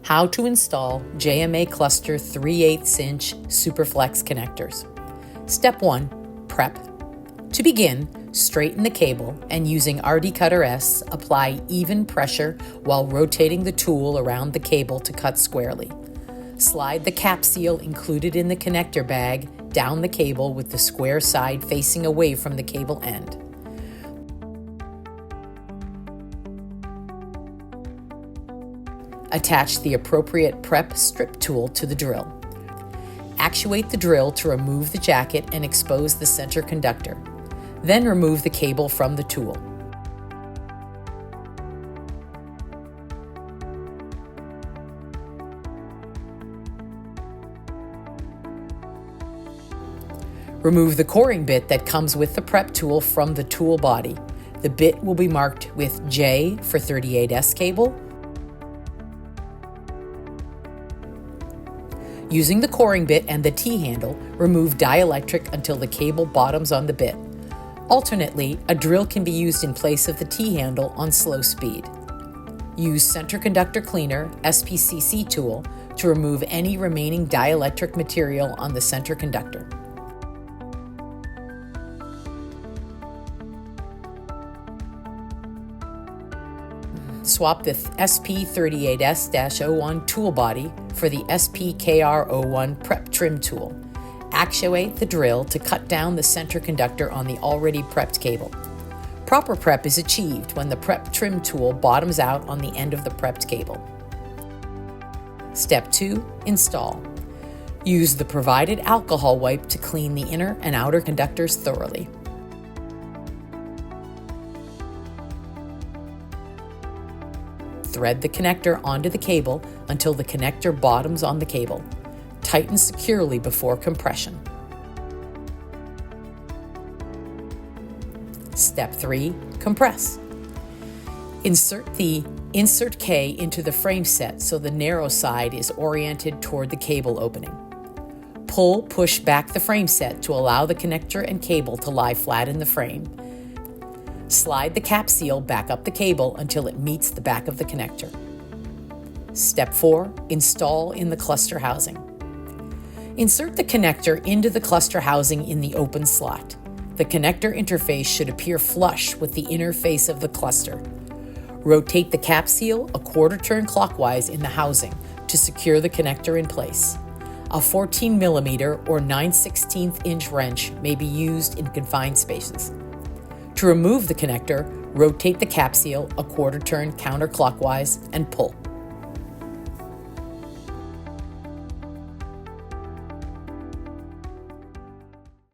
How to install JMA cluster 3/8 inch Superflex connectors. Step 1. Prep. To begin, straighten the cable and using RD Cutter S, apply even pressure while rotating the tool around the cable to cut squarely. Slide the cap seal included in the connector bag down the cable with the square side facing away from the cable end. Attach the appropriate prep strip tool to the drill. Actuate the drill to remove the jacket and expose the center conductor. Then remove the cable from the tool. Remove the coring bit that comes with the prep tool from the tool body. The bit will be marked with J for 38S cable. Using the coring bit and the T-handle, remove dielectric until the cable bottoms on the bit. Alternately, a drill can be used in place of the T-handle on slow speed. Use Center Conductor Cleaner SPC tool to remove any remaining dielectric material on the center conductor. Swap the SP38S-01 tool body for the SPKR01 prep trim tool. Actuate the drill to cut down the center conductor on the already prepped cable. Proper prep is achieved when the prep trim tool bottoms out on the end of the prepped cable. Step 2. Install. Use the provided alcohol wipe to clean the inner and outer conductors thoroughly. Thread the connector onto the cable until the connector bottoms on the cable. Tighten securely before compression. Step 3. Compress. Insert the insert K into the frame set so the narrow side is oriented toward the cable opening. Push back the frame set to allow the connector and cable to lie flat in the frame. Slide the cap seal back up the cable until it meets the back of the connector. Step 4. Install in the cluster housing. Insert the connector into the cluster housing in the open slot. The connector interface should appear flush with the inner face of the cluster. Rotate the cap seal a quarter turn clockwise in the housing to secure the connector in place. A 14mm or 9/16 inch wrench may be used in confined spaces. To remove the connector, rotate the cap seal a quarter turn counterclockwise and pull.